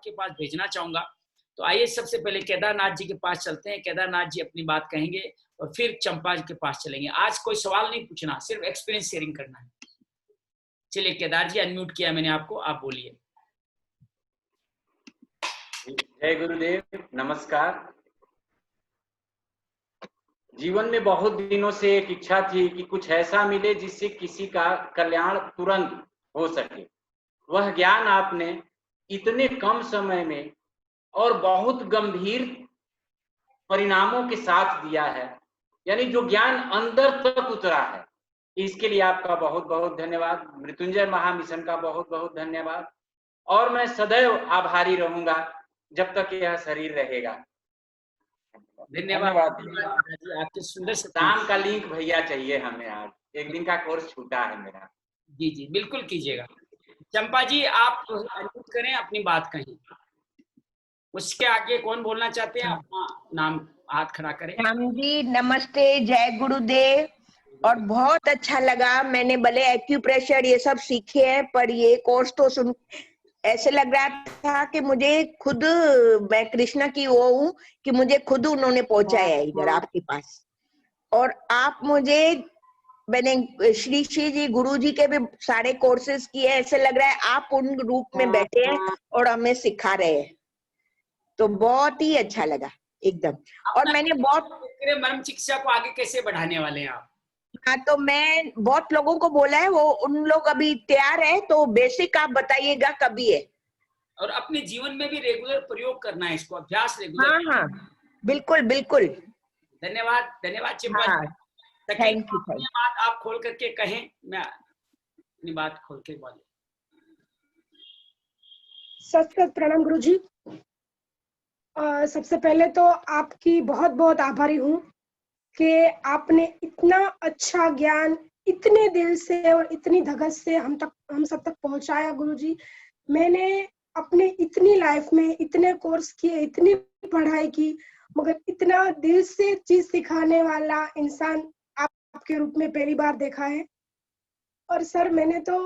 के पास भेजना चाहूंगा। तो आइए सबसे पहले केदारनाथ जी के पास चलते हैं। केदारनाथ जी अपनी बात कहेंगे और फिर चंपा जी के पास चलेंगे। आज कोई सवाल नहीं पूछना, सिर्फ एक्सपीरियंस शेयरिंग करना है। चलिए केदार जी, अनम्यूट किया मैंने आपको, आप बोलिए। जय गुरुदेव, नमस्कार। जीवन में बहुत दिनों से एक इच्छा थी कि कुछ ऐसा मिले जिससे किसी का कल्याण तुरंत हो सके। वह ज्ञान आपने इतने कम समय में और बहुत गंभीर परिणामों के साथ दिया है, यानी जो ज्ञान अंदर तक उतरा है, इसके लिए आपका बहुत बहुत धन्यवाद। मृत्युंजय महामिशन का बहुत बहुत धन्यवाद। और मैं सदैव आभारी रहूंगा जब तक यह शरीर रहेगा। धन्यवाद जी, आपके सुंदर शाम का लिंक भैया चाहिए हमें, आज एक दिन का कोर्स छूटा है मेरा। जी जी बिल्कुल कीजिएगा। चंपा जी आप अनम्यूट करें, अपनी बात कहें। उसके आगे कौन बोलना चाहते हैं, अपना नाम हाथ खड़ा करें। राम जी नमस्ते, जय गुरुदेव। और बहुत अच्छा लगा, मैंने भले एक्यूप्रेशर ये सब सीखे हैं, पर ये कोर्स तो सुन ऐसे लग रहा था कि मुझे खुद, मैं कृष्णा की वो हूँ कि मुझे खुद उन्होंने पहुंचाया है इधर आपके पास। और आप मुझे, मैंने श्री श्री जी गुरु जी के भी सारे कोर्सेज किए, ऐसे लग रहा है आप उन रूप में बैठे हैं और हमें सिखा रहे हैं, तो बहुत ही अच्छा लगा एकदम। और मैंने बहुत मर्म चिकित्सा को आगे कैसे बढ़ाने वाले हैं आप? हाँ, तो मैं बहुत लोगों को बोला है, वो उन लोग अभी तैयार है, तो बेसिक आप बताइएगा कभी है। और अपने जीवन में भी रेगुलर प्रयोग करना है इसको, अभ्यास रेगुलर। हाँ हाँ बिल्कुल बिल्कुल। धन्यवाद धन्यवाद चिंपा जी। Thank you. बात आप खोल करके कहें, मैं अपनी बात खोल के बोले। सत सत प्रणाम गुरु जी। सबसे पहले तो आपकी बहुत बहुत आभारी हूँ कि आपने इतना अच्छा ज्ञान इतने दिल से और इतनी धगस से हम सब तक पहुंचाया गुरु जी। मैंने अपने इतनी लाइफ में इतने कोर्स किए, इतनी पढ़ाई की, मगर इतना दिल से चीज सिखाने वाला इंसान आपके रूप में पहली बार देखा है। और सर मैंने तो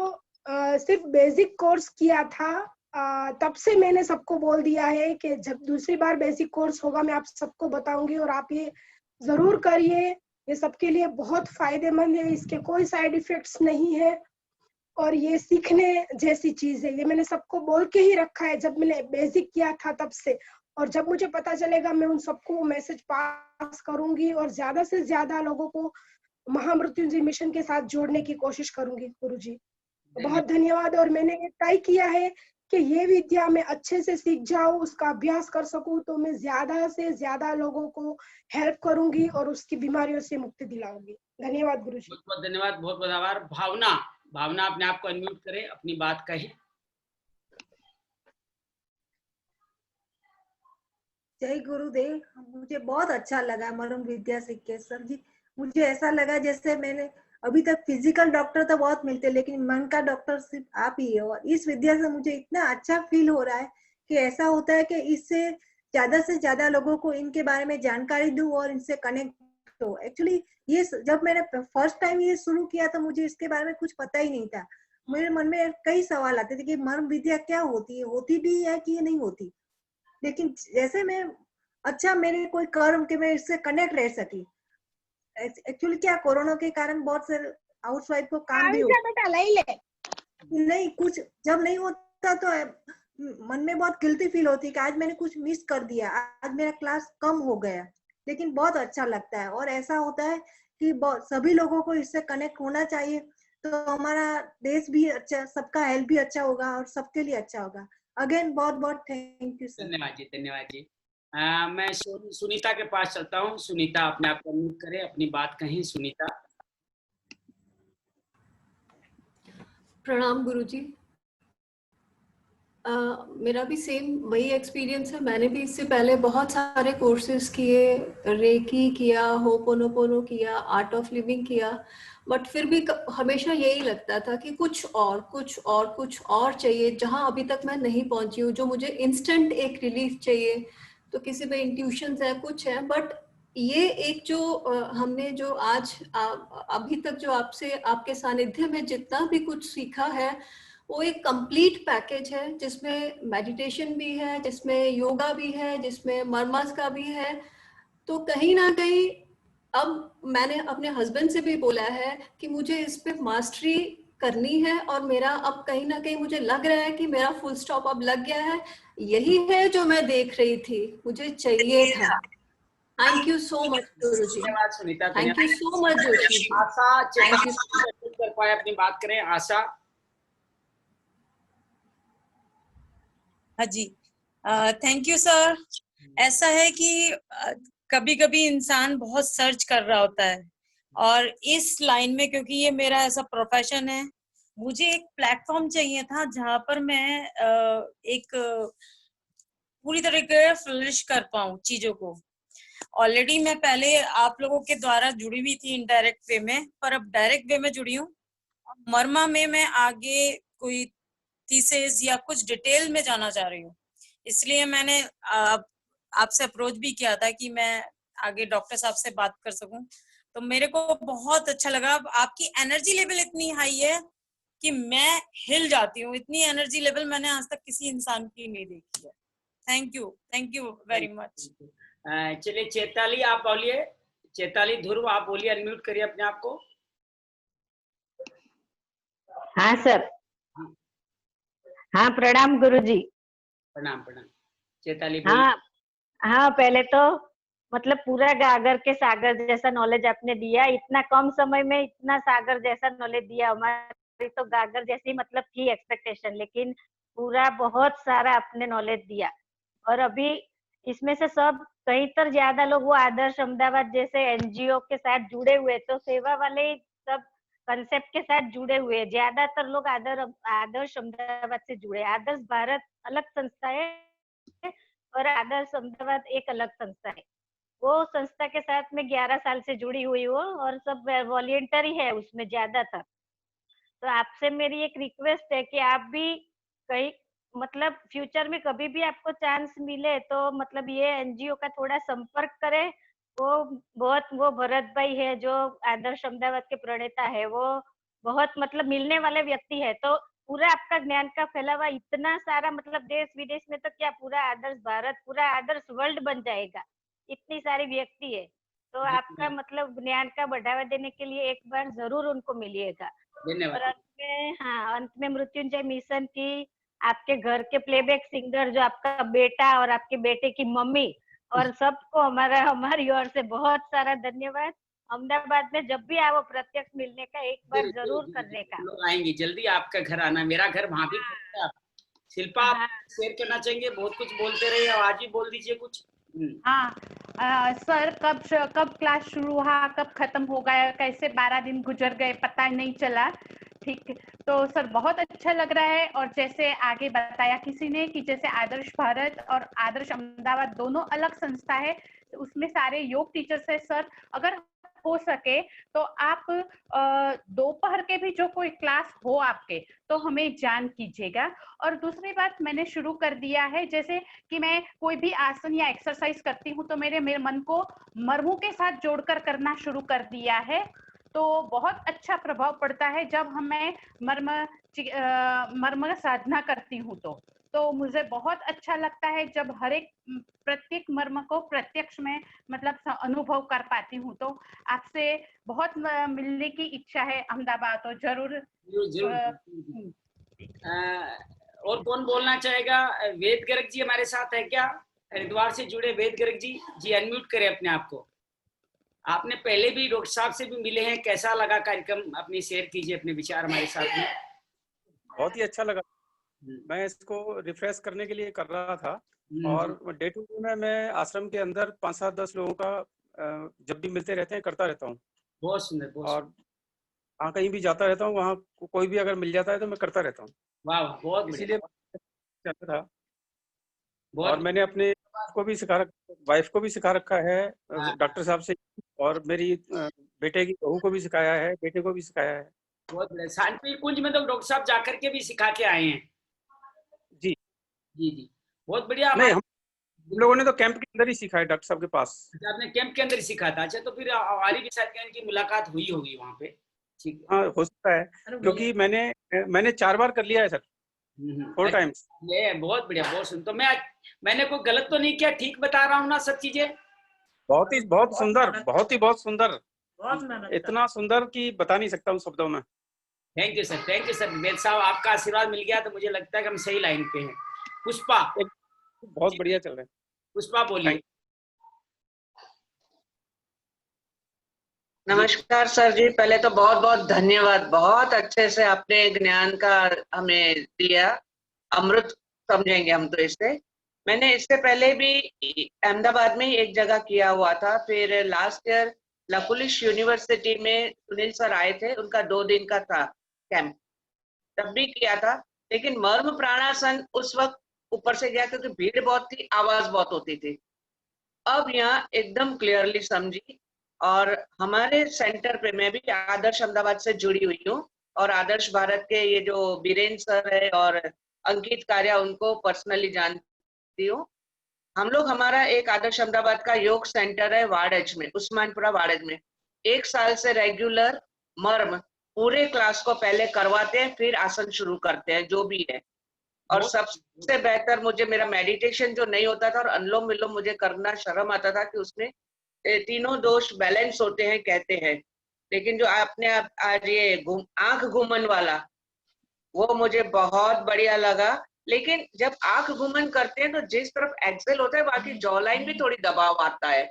सिर्फ बेसिक कोर्स किया था, तब से मैंने सबको बोल दिया है कि जब दूसरी बार बेसिक कोर्स होगा मैं आप सबको बताऊंगी और आप ये जरूर करिए, ये सबके लिए बहुत फायदेमंद है, इसके कोई साइड इफेक्ट्स नहीं है और ये सीखने जैसी चीज है। ये मैंने सबको बोल के ही रखा है जब मैंने बेसिक किया था तब से, और जब मुझे पता चलेगा मैं उन सबको मैसेज पास करूंगी और ज्यादा से ज्यादा लोगों को महामृत्युंजय मिशन के साथ जोड़ने की कोशिश करूंगी गुरुजी। बहुत धन्यवाद। और मैंने ये तय किया है कि ये विद्या मैं अच्छे से सीख जाऊं, उसका अभ्यास कर सकूं, तो मैं ज्यादा से ज्यादा लोगों को हेल्प करूंगी और उसकी बीमारियों से मुक्ति दिलाऊंगी। धन्यवाद गुरुजी। बहुत बहुत धन्यवाद, बहुत बहुत आभार। भावना अपने आप को अनम्यूट करें, अपनी बात कहें। जय गुरुदेव। मुझे बहुत अच्छा लगा मरम विद्या सीख के सर जी। मुझे ऐसा लगा जैसे मैंने अभी तक फिजिकल डॉक्टर तो बहुत मिलते, लेकिन मन का डॉक्टर सिर्फ आप ही है। और इस विद्या से मुझे इतना अच्छा फील हो रहा है कि ऐसा होता है कि इससे ज्यादा से ज्यादा लोगों को इनके बारे में जानकारी दूं और इनसे कनेक्ट हो। एक्चुअली ये जब मैंने फर्स्ट टाइम ये शुरू किया तो मुझे इसके बारे में कुछ पता ही नहीं था। मेरे मन में कई सवाल आते थे कि मर्म विद्या क्या होती है, होती भी है कि ये नहीं होती। लेकिन जैसे मैं अच्छा मेरे कोई कर्म के मैं इससे कनेक्ट रह सकी। एक्चुअली क्या कोरोना के कारण बहुत से हाउसवाइफ को काम भी होता नहीं, कुछ जब नहीं होता तो मन में बहुत गिल्टी फील होती है कि आज मैंने कुछ मिस कर दिया, आज मेरा क्लास कम हो गया। लेकिन बहुत अच्छा लगता है और ऐसा होता है कि सभी लोगों को इससे कनेक्ट होना चाहिए, तो हमारा देश भी अच्छा, सबका हेल्थ भी अच्छा होगा और सबके लिए अच्छा होगा। अगेन बहुत बहुत थैंक यू सर। धन्यवाद जी, धन्यवाद जी। मैं सुनीता के पास चलता हूँ। सुनीता अपने आप को अनम्यूट करें, अपनी बात कहें। सुनीता। प्रणाम गुरुजी। मेरा भी सेम वही एक्सपीरियंस है। मैंने भी इससे पहले बहुत सारे कोर्सेज किए, रेकी किया, होपोनोपोनो किया, आर्ट ऑफ लिविंग किया, बट फिर भी हमेशा यही लगता था कि कुछ और चाहिए, जहां अभी तक मैं नहीं पहुंची हूँ, जो मुझे इंस्टेंट एक रिलीफ चाहिए। तो किसी में इंट्यूशंस है, कुछ है, बट ये एक जो हमने जो आज अभी तक जो आपसे आपके सानिध्य में जितना भी कुछ सीखा है, वो एक कंप्लीट पैकेज है जिसमें मेडिटेशन भी है, जिसमें योगा भी है, जिसमें मर्मस का भी है। तो कहीं ना कहीं अब मैंने अपने हस्बैंड से भी बोला है कि मुझे इस पे मास्टरी करनी है, और मेरा अब कहीं ना कहीं मुझे लग रहा है कि मेरा फुल स्टॉप अब लग गया है। यही है जो मैं देख रही थी, मुझे चाहिए था। Thank you so much guru ji. धन्यवाद Sunita, thank you so much Joshi ji. Asha thank you. कर पाए अपनी बात करें। आशा। हाँ जी, थैंक यू सर। ऐसा है कि कभी कभी इंसान बहुत सर्च कर रहा होता है, और इस लाइन में क्योंकि ये मेरा ऐसा प्रोफेशन है, मुझे एक प्लेटफॉर्म चाहिए था जहां पर मैं एक पूरी तरीके से फ्लरिश कर पाऊं चीजों को। ऑलरेडी मैं पहले आप लोगों के द्वारा जुड़ी हुई थी इनडायरेक्ट वे में, पर अब डायरेक्ट वे में जुड़ी हूँ। मर्मा में मैं आगे कोई थीसिस या कुछ डिटेल में जाना चाह रही हूँ, इसलिए मैंने आपसे अप्रोच भी किया था कि मैं आगे डॉक्टर साहब से बात कर सकूं। तो मेरे को बहुत अच्छा लगा। आपकी एनर्जी लेवल इतनी हाई है कि मैं हिल जाती हूँ। इतनी एनर्जी लेवल मैंने आज तक किसी इंसान की नहीं देखी है। Thank you very much. चलिए चैताली आप बोलिए। चैताली ध्रुव आप बोलिए, अनम्यूट करिए अपने आप को। हाँ सर। हाँ प्रणाम गुरुजी। प्रणाम प्रणाम। चैताली हाँ हाँ, पहले तो मतलब पूरा गागर के सागर जैसा नॉलेज आपने दिया। इतना कम समय में इतना सागर जैसा नॉलेज दिया। हमारी तो गागर जैसी मतलब थी एक्सपेक्टेशन, लेकिन पूरा बहुत सारा आपने नॉलेज दिया। और अभी इसमें से सब कहीं तर ज्यादा लोग वो आदर्श अहमदाबाद जैसे एनजीओ के साथ जुड़े हुए, तो सेवा वाले सब कंसेप्ट के साथ जुड़े हुए। ज्यादातर लोग आदर्श अहमदाबाद से जुड़े। आदर्श भारत अलग संस्था है और आदर्श अहमदाबाद एक अलग संस्था है। वो संस्था के साथ में 11 साल से जुड़ी हुई हूँ और सब वॉलंटरी है उसमें ज्यादातर। तो आपसे मेरी एक रिक्वेस्ट है कि आप भी कहीं मतलब फ्यूचर में कभी भी आपको चांस मिले तो मतलब ये एनजीओ का थोड़ा संपर्क करें। वो भरत भाई है जो आदर्श अहमदाबाद के प्रणेता है, वो बहुत मतलब मिलने वाले व्यक्ति है। तो पूरा आपका ज्ञान का फैलावा इतना सारा मतलब देश विदेश में तो क्या पूरा आदर्श भारत, पूरा आदर्श वर्ल्ड बन जाएगा। इतनी सारी व्यक्ति है, तो आपका मतलब ज्ञान का बढ़ावा देने के लिए एक बार जरूर उनको मिलिएगा। और अंत में मृत्युंजय मिशन की आपके घर के प्लेबैक सिंगर जो आपका बेटा और आपके बेटे की मम्मी और सबको हमारी ओर से बहुत सारा धन्यवाद। अहमदाबाद में जब भी आओ प्रत्यक्ष मिलने का एक बार जरूर करने का। लोग आएंगे जल्दी आपका घर आना। मेरा घर वहां भी। शिल्पा आप शेयर करना चाहेंगे? बहुत कुछ बोलते रहे, आज ही बोल दीजिए कुछ। हाँ सर, कब क्लास शुरू हुआ, कब खत्म हो गया, कैसे 12 दिन गुजर गए पता नहीं चला। ठीक, तो सर बहुत अच्छा लग रहा है। और जैसे आगे बताया किसी ने कि जैसे आदर्श भारत और आदर्श अहमदाबाद दोनों अलग संस्था है, तो उसमें सारे योग टीचर्स है। सर अगर हो सके तो आप दोपहर के भी जो कोई क्लास हो आपके तो हमें जान कीजिएगा। और दूसरी बात मैंने शुरू कर दिया है, जैसे कि मैं कोई भी आसन या एक्सरसाइज करती हूँ तो मेरे मन को मर्मों के साथ जोड़कर करना शुरू कर दिया है। तो बहुत अच्छा प्रभाव पड़ता है जब मैं मर्म साधना करती हूँ तो मुझे बहुत अच्छा लगता है जब हर एक प्रत्येक मर्म को प्रत्यक्ष में मतलब अनुभव कर पाती हूँ। तो आपसे बहुत मिलने की इच्छा है अहमदाबाद, तो जरूर। और कौन बोलना चाहेगा? वेद गर्ग जी हमारे साथ है क्या? हरिद्वार से जुड़े वेद गर्ग जी अनम्यूट करें अपने आप को। आपने पहले भी डॉक्टर साहब से भी मिले हैं, कैसा लगा कार्यक्रम? अपनी शेयर कीजिए अपने विचार हमारे साथ में। बहुत ही अच्छा लगा। मैं इसको रिफ्रेश करने के लिए कर रहा था और डे टू डे में मैं आश्रम के अंदर 5-7-10 लोगों का जब भी मिलते रहते हैं करता रहता हूँ। बहुत सुंदर। और वहाँ कहीं भी जाता रहता हूँ, वहाँ कोई भी अगर मिल जाता है तो मैं करता रहता हूँ। वाह, बहुत इसीलिए करता था। और मैंने अपने को भी वाइफ को भी सिखा रखा है डॉक्टर साहब से, और मेरी बेटे की बहू को भी सिखाया है, बेटे को भी सिखाया है। बहुत बढ़िया। शांति कुंज में तो डॉक्टर साहब जाकर के भी सिखा के आए हैं। जी जी जी, बहुत बढ़िया। नहीं, हम लोगों ने तो कैंप के अंदर ही सीखा है डॉक्टर साहब के पास। आपने कैंप के अंदर ही सीखा था? अच्छा, तो फिर हमारी भी शायद की मुलाकात हुई होगी वहाँ पे। ठीक है। हाँ हो सकता है, क्योंकि मैंने 4 बार कर लिया है सर, 4 टाइम्स। ये बहुत बढ़िया, बहुत सुन। तो मैंने कोई गलत तो नहीं किया, ठीक बता रहा हूँ ना सब चीजें? बहुत सुंदर, इतना सुंदर कि बता नहीं सकता हूँ शब्दों में। थैंक यू सर, वेद साहब आपका आशीर्वाद मिल गया तो मुझे लगता है कि हम सही लाइन पे हैं। पुष्पा, बहुत बढ़िया चल रहा है। पुष्पा बोलिए। नमस्कार सर जी, पहले तो बहुत बहुत धन्यवाद, बहुत अच्छे से आपने ज्ञान का हमें दिया, अमृत समझेंगे हम तो इससे। मैंने इससे पहले भी अहमदाबाद में ही एक जगह किया हुआ था, फिर लास्ट ईयर लकुलिश यूनिवर्सिटी में सुनील सर आए थे, उनका 2 दिन का था कैंप, तब भी किया था। लेकिन मर्म प्राणासन उस वक्त ऊपर से गया क्योंकि भीड़ बहुत थी, आवाज बहुत होती थी। अब यहाँ एकदम क्लियरली समझी। और हमारे सेंटर पे मैं भी आदर्श अहमदाबाद से जुड़ी हुई हूँ, और आदर्श भारत के ये जो बीरेन सर है और अंकित कारिया, उनको पर्सनली जानती हूँ। हम लोग, हमारा एक आदर्श अहमदाबाद का योग सेंटर है वाड़ज में, उस्मानपुरा वाड़ज में। 1 साल से रेगुलर मर्म पूरे क्लास को पहले करवाते हैं, फिर आसन शुरू करते हैं जो भी है। और सबसे बेहतर मुझे मेरा मेडिटेशन जो नहीं होता था और अनुलोम विलोम मुझे करना शर्म आता था कि उसमें तीनों दोष बैलेंस होते हैं कहते हैं, लेकिन जो आपने आज ये आंख घूमन वाला, वो मुझे बहुत बढ़िया लगा। लेकिन जब आंख घूमन करते हैं तो जिस तरफ एक्सेल होता है, बाकी जॉ लाइन भी थोड़ी दबाव आता है,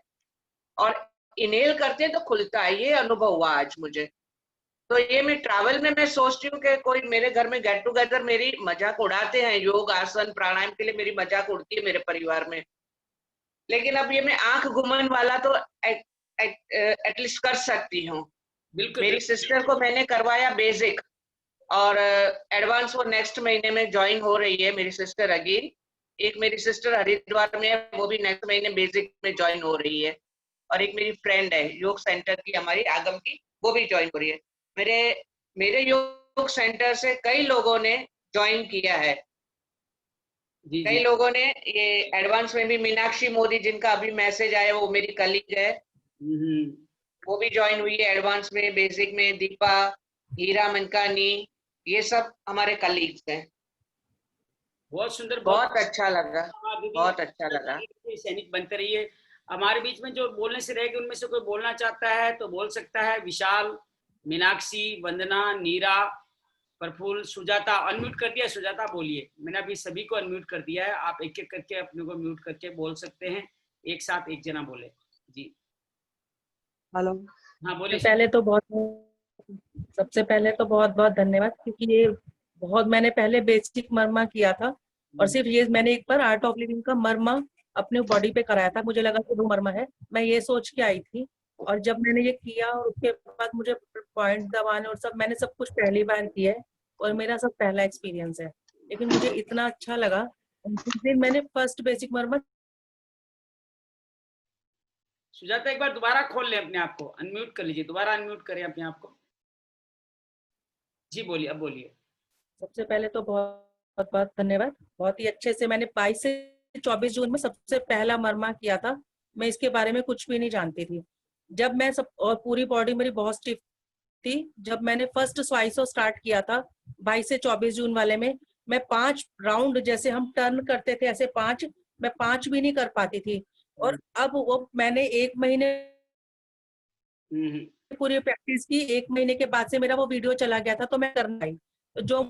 और इनहेल करते हैं तो खुलता है। ये अनुभव हुआ आज मुझे। तो ये मैं ट्रैवल में मैं सोचती हूँ कि कोई मेरे घर में गेट टुगेदर मेरी मजाक उड़ाते हैं, योग आसन प्राणायाम के लिए मेरी मजाक उड़ती है मेरे परिवार में। लेकिन अब ये मैं आंख घुमन वाला तो एटलीस्ट कर सकती हूँ। मेरी सिस्टर को मैंने करवाया बेसिक, और एडवांस वो नेक्स्ट महीने में ज्वाइन हो रही है मेरी सिस्टर अगेन। एक मेरी सिस्टर हरिद्वार में है, वो भी नेक्स्ट महीने बेसिक में ज्वाइन हो रही है। और एक मेरी फ्रेंड है योग सेंटर की हमारी आगम की, वो भी ज्वाइन हो रही है। मेरे योग सेंटर से कई लोगों ने ज्वाइन किया है। कई लोगों ने ये एडवांस में भी, मीनाक्षी मोदी जिनका अभी मैसेज आया, वो मेरी कलीग है, वो भी ज्वाइन हुई है एडवांस में, बेसिक में। दीपा, हीरा मनकानी, ये सब हमारे कलीग्स हैं। बहुत सुंदर, बहुत अच्छा लगा, बहुत अच्छा लगा। सैनिक बनते रहिए। हमारे बीच में जो बोलने से रहेगी, उनमें से कोई बोलना चाहता है तो बोल सकता है। विशाल, मीनाक्षी, वंदना, नीरा, प्रफुल्ल, सुजाता। अनम्यूट कर दिया सुजाता, बोलिए। मैंने अभी सभी को अनम्यूट कर दिया है, आप एक एक करके अपने को म्यूट करके बोल सकते हैं। एक साथ एक जना बोले जी। हेलो, हाँ बोलिए। सबसे पहले तो बहुत बहुत धन्यवाद, क्योंकि ये बहुत, मैंने पहले बेसिक मर्मा किया था, और सिर्फ ये मैंने एक बार आर्ट ऑफ लिविंग का मर्मा अपने बॉडी पे कराया था। मुझे लगा कि 2 मर्मा है, मैं ये सोच के आई थी। और जब मैंने ये किया और उसके बाद मुझे पॉइंट दबाने और सब, मैंने सब कुछ पहली बार किया है, और मेरा सब पहला एक्सपीरियंस है। लेकिन मुझे इतना अच्छा लगा। जिस दिन मैंने फर्स्ट बेसिक मर्मा, सुजाता एक बार दोबारा खोल ले अपने आप को, अनम्यूट कर लीजिए, दोबारा अनम्यूट करें अपने आप को। जी बोलिए, अब बोलिए। सबसे पहले तो बहुत बहुत धन्यवाद। बहुत ही अच्छे से मैंने 22 से 24 जून में सबसे पहला मर्मा किया था। मैं इसके बारे में कुछ भी नहीं जानती थी। जब मैं सब, और पूरी बॉडी मेरी बहुत स्टिफ थी। जब मैंने फर्स्ट स्वाइसो स्टार्ट किया था 22 से 24 जून वाले में, मैं 5 राउंड जैसे हम टर्न करते थे, ऐसे 5 मैं 5 भी नहीं कर पाती थी। और अब वो मैंने 1 महीने पूरी प्रैक्टिस की। 1 महीने के बाद से मेरा वो वीडियो चला गया था, तो मैं करना ही, तो जो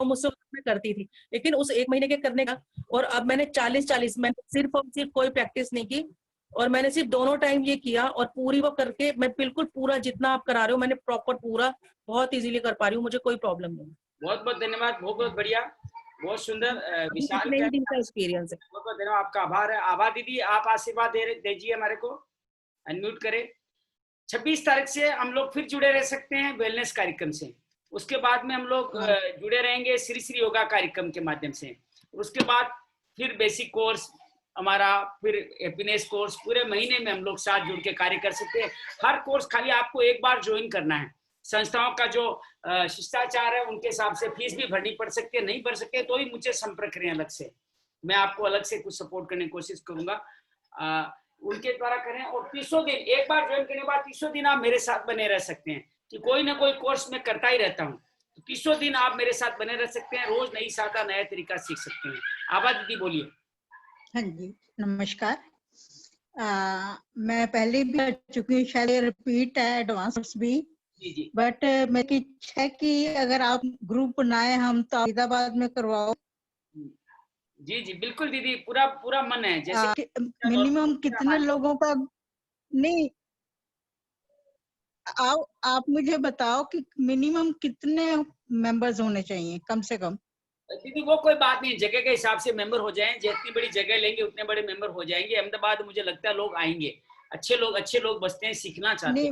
मुझसे मैं करती थी। लेकिन उस 1 महीने के करने का, और अब मैंने 40 मैंने सिर्फ और सिर्फ कोई प्रैक्टिस नहीं की, और मैंने सिर्फ दोनों टाइम ये किया, और पूरी वो करके मैं बिल्कुल पूरा जितना आप करा रहे हो, मैंने प्रॉपर पूरा बहुत इजीली कर पा रही हूँ। मुझे कोई प्रॉब्लम नहीं। बहुत बहुत धन्यवाद, बहुत बहुत बढ़िया, बहुत सुंदर। विशाल एक्सपीरियंस है। बहुत बहुत धन्यवाद, आपका आभार है। आभा दीदी, आप आशीर्वाद दीजिए हमारे को, अनम्यूट करें। 26 तारीख से हम लोग फिर जुड़े रह सकते हैं वेलनेस कार्यक्रम से। उसके बाद में हम लोग जुड़े रहेंगे श्री श्री योगा कार्यक्रम के माध्यम से। उसके बाद फिर बेसिक कोर्स हमारा, फिर हैप्पीनेस कोर्स, पूरे महीने में हम लोग साथ जुड़ के कार्य कर सकते हैं। हर कोर्स खाली आपको एक बार ज्वाइन करना है। संस्थाओं का जो शिष्टाचार है उनके हिसाब से फीस भी भरनी पड़ सकती है, नहीं भर सकते तो ही मुझे संपर्क करें अलग से, मैं आपको अलग से कुछ सपोर्ट करने की कोशिश करूंगा। उनके द्वारा करें। और 30 दिन, एक बार ज्वाइन करने के बाद 30 दिन आप मेरे साथ बने रह सकते हैं कि कोई ना कोई कोर्स में करता ही रहता हूँ। तो 30 दिन आप मेरे साथ बने रह सकते हैं, रोज नई शाखा नया तरीका सीख सकते हैं। आभा दीदी बोलिए। हाँ जी, नमस्कार। मैं पहले भी कर चुकी हूँ, शायद रिपीट है एडवांस भी, बट मेरी इच्छा है कि अगर आप ग्रुप बनाए हम तो फरीदाबाद में करवाओ। जी जी बिल्कुल दीदी, पूरा पूरा मन है। जैसे मिनिमम कितने लोगों का, नहीं आप मुझे बताओ कि मिनिमम कितने मेंबर्स होने चाहिए कम से कम। दीदी वो कोई बात नहीं, जगह के हिसाब से मेंबर हो जाएं, जितनी बड़ी जगह लेंगे उतने बड़े मेंबर हो जाएंगे। अहमदाबाद मुझे लगता है लोग आएंगे, अच्छे लोग बसते हैं, सीखना चाहते हैं।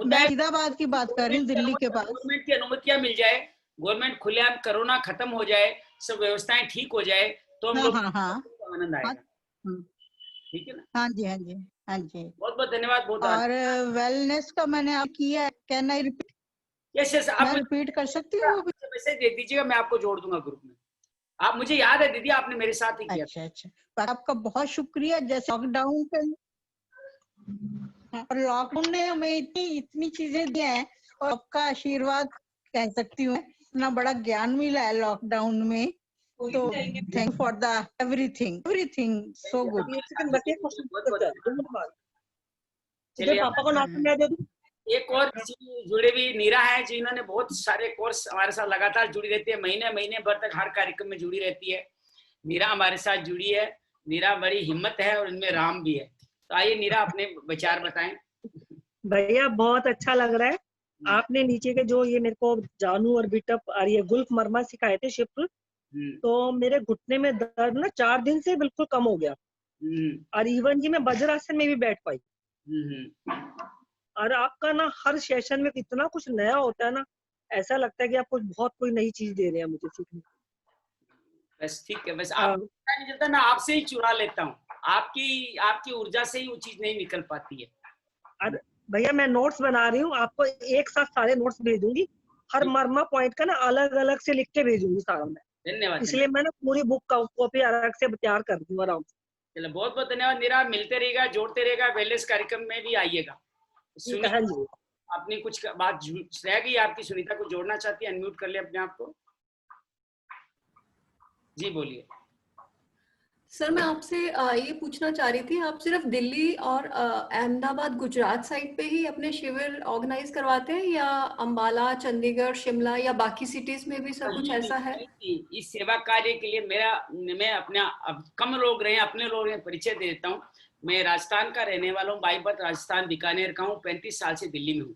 मैं फरीदाबाद की बात कर रही हूँ, दिल्ली के पास। गवर्नमेंट की अनुमतियां मिल जाए, गवर्नमेंट खुलेआम, कोरोना खत्म हो जाए, सब व्यवस्थाएं ठीक हो जाए तो हम लोग आनंद आएगा। ठीक है ना? हाँ जी, हाँ जी, हाँ जी। बहुत बहुत धन्यवाद। बहुत और वेलनेस का मैंने आप किया, कैन आई रिपीट? यस आप रिपीट कर सकती हूँ? मैसेज दे दीजिएगा, मैं आपको जोड़ दूंगा ग्रुप में। आप, मुझे याद है दीदी आपने मेरे साथ ही किया। अच्छा, आपका बहुत शुक्रिया। जैसे लॉकडाउन के, और लॉकडाउन ने हमें इतनी चीजें दी हैं, और आपका आशीर्वाद कह सकती हूँ, इतना बड़ा ज्ञान मिला है लॉकडाउन में, तो thank for the everything so good. चलिए पापा को नाम दे दूं। एक और जुड़े हुई नीरा है, जिन्होंने बहुत सारे कोर्स हमारे साथ लगातार जुड़ी रहती है, महीने भर तक हर कार्यक्रम में जुड़ी रहती है। नीरा हमारे साथ जुड़ी है। नीरा बड़ी हिम्मत है और इनमें राम भी है। तो आइए नीरा अपने विचार बताएं। भैया बहुत अच्छा लग रहा है। आपने नीचे के जो ये मेरे को जानू और बिटअप और ये गुल्फ मरमा सिखाए थे शिफ्ट, तो मेरे घुटने में दर्द ना 4 दिन से बिल्कुल कम हो गया। और इवन जी मैं वज्रासन में भी बैठ पाई। और आपका ना हर सेशन में इतना कुछ नया होता है ना, ऐसा लगता है कि आप कुछ बहुत कोई नई चीज दे रहे हैं मुझे सीखने। बस ठीक है, बस आप नहीं चलता, मैं आपसे ही चुरा लेता हूँ। आपकी ऊर्जा से ही वो चीज नहीं निकल पाती है। और भैया मैं नोट्स बना रही हूँ, आपको एक साथ सारे नोट्स भेज दूंगी। हर मर्मा पॉइंट का ना अलग अलग से लिख के भेजूंगी सारा मैं। धन्यवाद। इसलिए मैं ना पूरी बुक का कॉपी अलग से तैयार कर दूंगा आराम से। चलो बहुत बहुत धन्यवाद नीरा। मिलते रहेगा, जोड़ते रहेगा, वेलनेस कार्यक्रम में भी आइएगा। अपनी कुछ बात रह गई आपकी, सुनीता को जोड़ना चाहती है, अनम्यूट कर ले अपने आप को। जी बोलिए। सर मैं आपसे ये पूछना चाह रही थी, आप सिर्फ दिल्ली और अहमदाबाद गुजरात साइड पे ही अपने शिविर ऑर्गेनाइज करवाते हैं, या अंबाला, चंडीगढ़, शिमला या बाकी सिटीज में भी सर कुछ ऐसा है? इस सेवा कार्य के लिए मैं अपना, अब कम लोग रहे, अपने लोग रहे, परिचय दे देता हूँ। मैं राजस्थान का रहने वाला हूँ, बाई बर्थ राजस्थान बीकानेर का हूँ। 35 साल से दिल्ली में हूँ।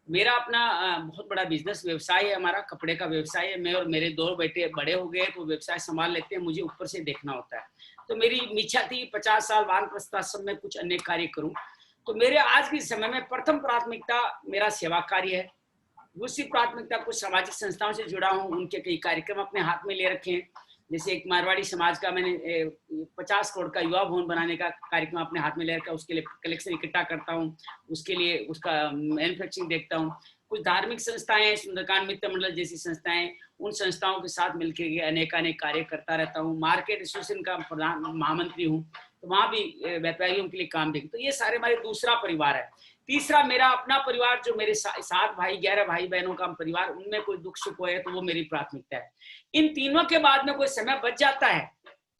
मेरा अपना बहुत बड़ा बिजनेस व्यवसाय है, हमारा कपड़े का व्यवसाय है। मैं और मेरे 2 बेटे बड़े हो गए तो व्यवसाय संभाल लेते हैं, मुझे ऊपर से देखना होता है। तो मेरी इच्छा थी 50 साल वानप्रस्थ आश्रम में कुछ अन्य कार्य करूं। तो मेरे आज के समय में प्रथम प्राथमिकता मेरा सेवा कार्य है। दूसरी प्राथमिकता कुछ सामाजिक संस्थाओं से जुड़ा हूं, उनके कई कार्यक्रम अपने हाथ में ले रखे हैं। जैसे एक मारवाड़ी समाज का मैंने 50 करोड़ का युवा भवन बनाने का कार्यक्रम अपने हाथ में ले रखा है, उसके लिए कलेक्शन इकट्ठा करता हूँ, उसके लिए उसका मैन्युफैक्चरिंग देखता हूँ। कुछ धार्मिक संस्थाएं, सुंदरकांड मित्र मंडल जैसी संस्थाएं, उन संस्थाओं के साथ मिलकर अनेक कार्य करता रहता हूँ। मार्केट एसोसिएशन का प्रधान महामंत्री हूँ, तो वहाँ भी व्यापारियों के लिए काम देखता हूँ। तो ये सारे हमारे दूसरा परिवार है। तीसरा मेरा अपना परिवार, जो मेरे 7 भाई 11 भाई बहनों का परिवार, उनमें कोई दुख सुख है तो वो मेरी प्राथमिकता है। इन तीनों के बाद में कोई समय बच जाता है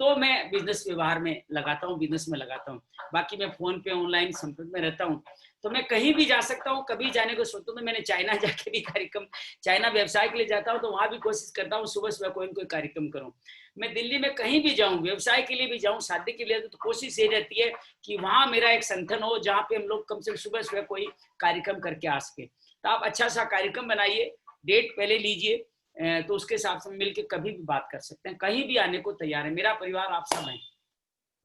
तो मैं बिजनेस व्यवहार में लगाता हूँ, बिजनेस में लगाता हूँ। बाकी मैं फोन पे ऑनलाइन संपर्क में रहता हूँ, तो मैं कहीं भी जा सकता हूँ। कभी जाने को सोचता हूँ, मैंने चाइना जाके भी कार्यक्रम, चाइना व्यवसाय के लिए जाता हूँ तो वहां भी कोशिश करता हूँ सुबह कोई न कोई कार्यक्रम करूँ। मैं दिल्ली में कहीं भी जाऊँ, व्यवसाय के लिए भी जाऊँ, शादी के लिए, तो कोशिश ये रहती है कि वहां मेरा एक संगठन हो जहाँ पे हम लोग कम से कम सुबह कोई कार्यक्रम करके आ सके। तो आप अच्छा सा कार्यक्रम बनाइए, डेट पहले लीजिए, तो उसके हिसाब से मिलकर कभी भी बात कर सकते हैं। कहीं भी आने को तैयार है, मेरा परिवार आप सब हैं।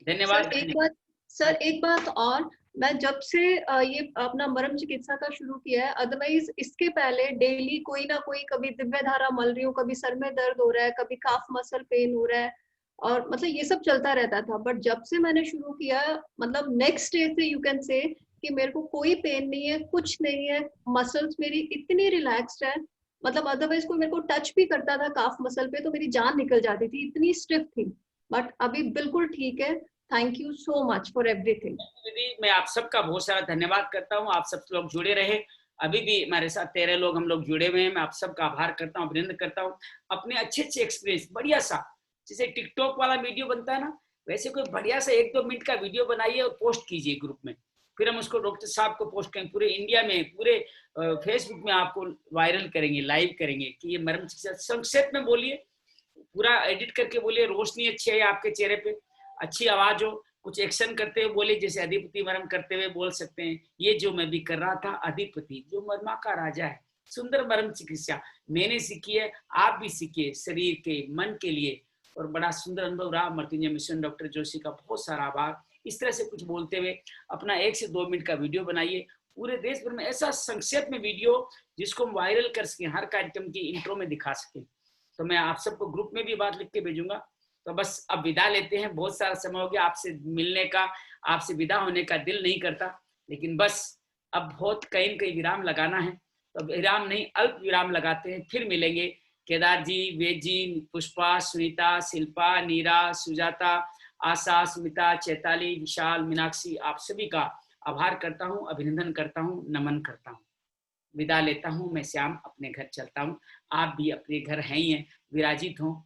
धन्यवाद। सर एक बात और, मैं जब से ये अपना मर्म चिकित्सा का शुरू किया है, अदरवाइज इसके पहले डेली कोई ना कोई, कभी दिव्य धारा मल रही हूँ, कभी सर में दर्द हो रहा है, कभी काफ मसल पेन हो रहा है, और मतलब ये सब चलता रहता था। बट जब से मैंने शुरू किया, मतलब नेक्स्ट डे से यू कैन से कि मेरे को कोई पेन नहीं है, कुछ नहीं है, मसल्स मेरी इतनी रिलैक्स्ड है, मतलब अदरवाइज कोई मेरे को टच भी करता था काफ मसल पे तो मेरी जान निकल जाती थी, इतनी स्टिफ थी। बट अभी बिल्कुल ठीक है। Thank you so much for everything. दीदी मैं आप सबका बहुत सारा धन्यवाद करता हूँ, आप सब लोग जुड़े रहे, अभी भी हमारे साथ 13 लोग हम लोग जुड़े हुए हैं। मैं आप सबका आभार करता हूँ, अभिनंदन करता हूँ। अपने अच्छे एक्सपीरियंस बढ़िया सा, जैसे टिकटॉक वाला वीडियो बनता है ना, वैसे कोई बढ़िया सा 1-2 मिनट का वीडियो बनाइए और पोस्ट कीजिए ग्रुप में, फिर हम उसको डॉक्टर साहब को पोस्ट करेंगे, पूरे इंडिया में, पूरे फेसबुक में आपको वायरल करेंगे, लाइव करेंगे कि ये मर्म चिकित्सा। संक्षेप में बोलिए, पूरा एडिट करके बोलिए, रोशनी अच्छी है आपके चेहरे पे, अच्छी आवाज हो, कुछ एक्शन करते हुए बोले, जैसे अधिपति मरम करते हुए बोल सकते हैं, ये जो मैं भी कर रहा था, अधिपति जो मर्मा का राजा है, सुंदर मर्म चिकित्सा मैंने सीखी है, आप भी सीखिए शरीर के मन के लिए। और बड़ा सुंदर अनुभव रहा। मृत्युंजय मिशन डॉक्टर जोशी का बहुत सारा आभार। इस तरह से कुछ बोलते हुए अपना 1 से 2 मिनट का वीडियो बनाइए, पूरे देश भर में ऐसा संक्षेप में वीडियो जिसको हम वायरल कर सकें, हर कार्यक्रम की इंट्रो में दिखा सकें। तो मैं आप सबको ग्रुप में भी बात लिख के भेजूंगा। तो बस अब विदा लेते हैं, बहुत सारा समय हो गया आपसे मिलने का, आपसे विदा होने का दिल नहीं करता, लेकिन बस अब बहुत कहीं कहीं विराम लगाना है, तो विराम नहीं अल्प विराम लगाते हैं, फिर मिलेंगे। केदार जी, वेद जी, पुष्पा, सुनीता, शिल्पा, नीरा, सुजाता, आशा, स्मिता, चैताली, विशाल, मीनाक्षी, आप सभी का आभार करता हूँ, अभिनंदन करता हूँ, नमन करता हूँ। विदा लेता हूँ। मैं श्याम अपने घर चलता हूँ, आप भी अपने घर हैं ही हैं, विराजित हों।